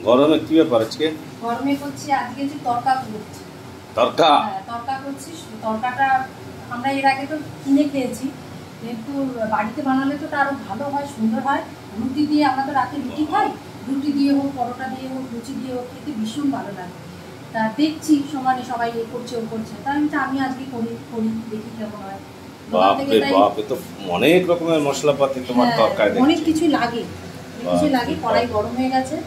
গরমে কি ব্যাপার আজকে? গরমে করছি আজকে যে তরকা করছি। তরকা? হ্যাঁ, তরকা করছি। তরকাটা আমরা এর আগে তো কিনে খেয়েছি, কিন্তু বাড়িতে বানালে তো আরো ভালো হয়, সুন্দর হয়। রুটি দিয়ে, আমরা তো রাতে রুটি খাই, রুটি দিয়ে হোক, পরোটা দিয়ে হোক, লুচি দিয়ে হোক, খেতে ভীষণ ভালো লাগে। তা দেখছি সমানে সবাই এ করছে ও করছে, তাই আমি আজকে করি দেখি কেমন হয়। বাপরে বাপ, এ তো অনেক রকমের মশলাপাতি তোমার তরকারি, অনেক কিছু লাগে, কড়াই গরম হয়ে গেছে।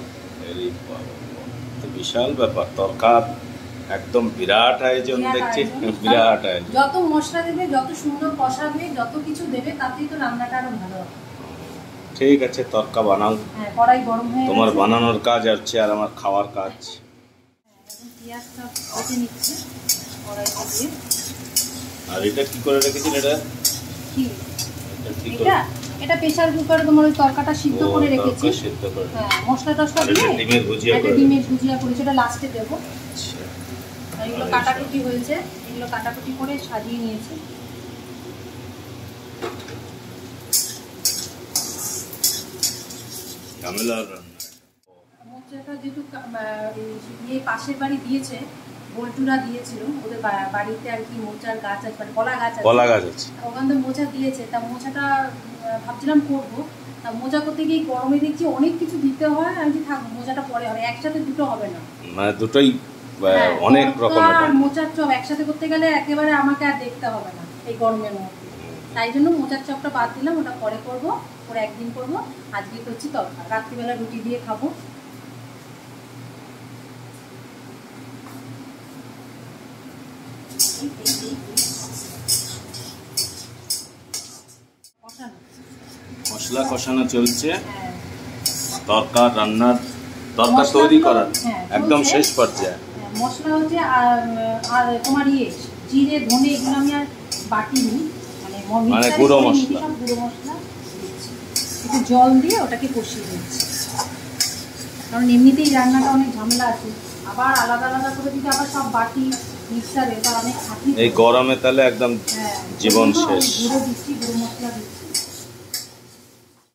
বিশাল ব্যাপার, তরকার একদম বিরাট আয়োজন দেখছি, বিরাট আয়োজন। যত মশলা দেবে, যত সুন্দর কষাবে, যত কিছু দেবে, তাতেই তো রান্নাটা আরো ভালো হবে। ঠিক আছে, তরকা বানাও। হ্যাঁ, কড়াই গরম হয়ে গেছে। তোমার বানানোর কাজ হচ্ছে আর আমার খাওয়ার কাজ। এখন পেঁয়াজটা ভেজে নিচ্ছি কড়াইতে দিয়ে। আর এটা কি করে রেখেছেন? এটা কি? এটা প্রেসার কুকারে তোমার ওই তরকাটা সিদ্ধ করে রেখেছি। হ্যাঁ, মশলা টসলা দিয়ে ডিমের ভুজিয়া করেছি, এটা লাস্টে দেবো। আর এগুলো কাটাকুটি হয়েছে, এগুলো কাটাকুটি করে সাজিয়ে নিয়েছি। মোচাটা যেহেতু পাশের বাড়ি দিয়েছে, বল্টুরা দিয়েছিল, ওদের বাড়িতে আর কি মোচার গাছ আছে, মানে কলা গাছ আছে, ওখান থেকে মোচা দিয়েছে। তা মোচাটা ভাবছিলাম করবো, তা মোচা করতে গিয়ে গরমে দেখছি অনেক কিছু দিতে হয়। আমি থাক, মোচাটা পরে হবে, একসাথে দুটো হবে না, মানে দুটোই অনেক রকমের। মোচার চপ একসাথে করতে গেলে একেবারে আমাকে আর দেখতে হবে না এই গরমের মধ্যে। তাই জন্য মোচার চপটা বাদ দিলাম, ওটা পরে করবো, ওরা একদিন করবো। আজকে করছি তরকা, রাত্রিবেলা রুটি দিয়ে খাবো। মশলা কষানো চলছে, তরকা রান্নার, তরকা তৈরি করার একদম শেষ পর্যায়ে। মশলা হচ্ছে আর তোমার জিরে, ধনে, এগুলো আমি আর বাটিনি, মানে গুঁড়ো মশলা। একটু জল দিয়ে ওটাকে কষিয়ে দিচ্ছি, কারণ এমনিতেই রান্নাটা অনেক ঝামেলা আছে, আবার আলাদা আলাদা করে দিতে আবার সব বাটি মিক্সারে, তার অনেক খাটি। এই গরমে তাহলে একদম জীবন শেষ। গুঁড়ো দিচ্ছি, গুঁড়ো মশলা দিচ্ছি।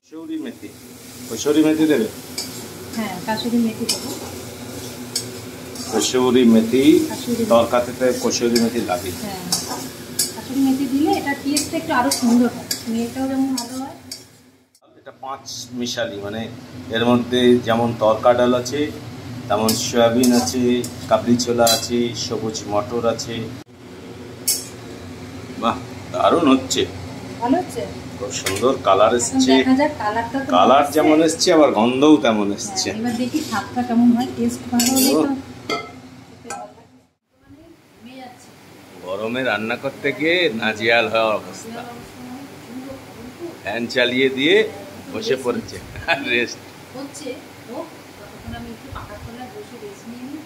কসুরি মেথি, কসুরি মেথি দেবে? হ্যাঁ, কাসুরি মেথি দেবো। কসুরি মেথি তরকাতে কসুরি মেথি লাগে। হ্যাঁ, কাসুরি মেথি দিলে এটা টেস্টটা একটু আরো সুন্দর হয়, মেয়েটাও যেমন ভালো হয়। এটা 5 মিশালি, মানে এর মধ্যে যেমন তরকা ডাল আছে, তেমন সয়াবিন আছে, কাবলি ছোলা আছে, সবুজ মটর আছে। বাহ, দারুণ হচ্ছে, ভালো হচ্ছে, খুব সুন্দর কালার এসছে। দেখা যাক কালারটা, কালার যেমন এসছে আবার গন্ধও তেমন এসছে। এবার দেখি স্বাদটা কেমন হয়, টেস্ট ভালো হলে তো। গরমে রান্না করতে গিয়ে নাজিয়াল হওয়ার অবস্থা, ফ্যান চালিয়ে দিয়ে বসে পড়েছে আর রেস্ট হচ্ছে। আমি একটু পাখার তলায় বসে রেস্ট নিয়ে নিই,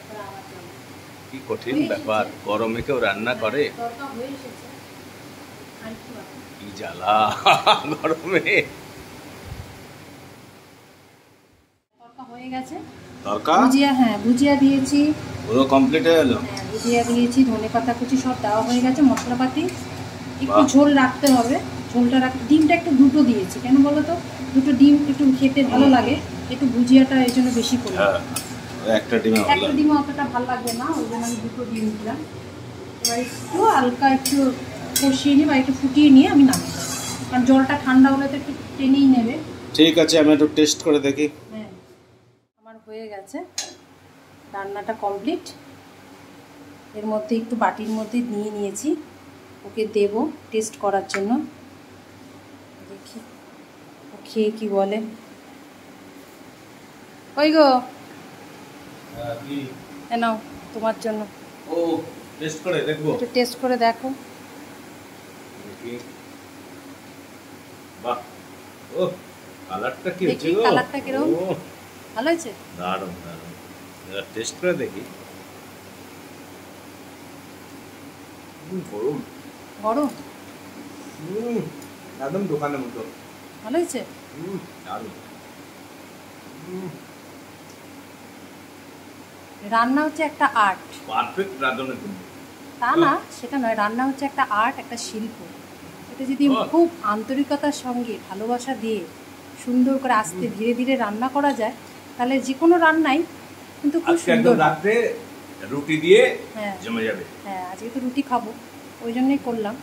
তারপর আবার যাব। কি কঠিন ব্যাপার, গরমে কেউ রান্না করে? তরকা হয়ে এসেছে, আর কি বাকি? কি জ্বালা গরমে। তরকা হয়ে গেছে, তরকা ভুজিয়া, হ্যাঁ ভুজিয়া দিয়েছি, পুরো কমপ্লিট হয়ে গেল। হ্যাঁ, ভুজিয়া দিয়েছি, ধনেপাতা কুচি সব দেওয়া হয়ে গেছে, মশলাপাতি। একটু ঝোল রাখতে হবে, ঝোলটা রাখতে, ডিমটা একটু দুটো দিয়েছি, কেন বলো তো, দুটো ডিম একটু খেতে ভালো লাগে, একটু ভুজিয়াটা এই জন্য বেশি করে। একটা ডিমে অতটা ভালো লাগবে না, ওই জন্য আমি দুটো ডিম দিলাম। এবার একটু হালকা একটু কষিয়ে নিয়ে বা একটু ফুটিয়ে নিয়ে আমি নামিয়ে দেবো, কারণ জলটা ঠান্ডা হলে তো একটু টেনেই নেবে। ঠিক আছে, আমি একটু টেস্ট করে দেখি। হ্যাঁ, আমার হয়ে গেছে, রান্নাটা কমপ্লিট। এর মধ্যে একটু বাটির মধ্যে নিয়ে নিয়েছি, ওকে দেব টেস্ট করার জন্য, দেখি ও খেয়ে কি বলে। ওই গো, নাও তোমার জন্য। ও টেস্ট করে দেখবো, একটু টেস্ট করে দেখো। বাহ, ও কালারটা কি হচ্ছে গো? কালারটা কিরকম, ভালো হয়েছে? দারুণ দারুণ, এবার টেস্ট করে দেখি। গরম গরম, একদম দোকানের মতো। ভালো হয়েছে, দারুণ। রান্না হচ্ছে একটা আর্ট, পারফেক্ট রাঁধুনি তুমি। তা না, সেটা নয়, রান্না হচ্ছে একটা আর্ট, একটা শিল্প। এটা যদি খুব আন্তরিকতার সঙ্গে ভালোবাসা দিয়ে সুন্দর করে আস্তে ধীরে ধীরে রান্না করা যায়, তাহলে যে কোনো রান্নাই কিন্তু খুব আজকে সুন্দর একদম রাত্রে রুটি দিয়ে হ্যাঁ জমে যাবে। হ্যাঁ, আজকে তো রুটি খাবো, ওই জন্যই করলাম।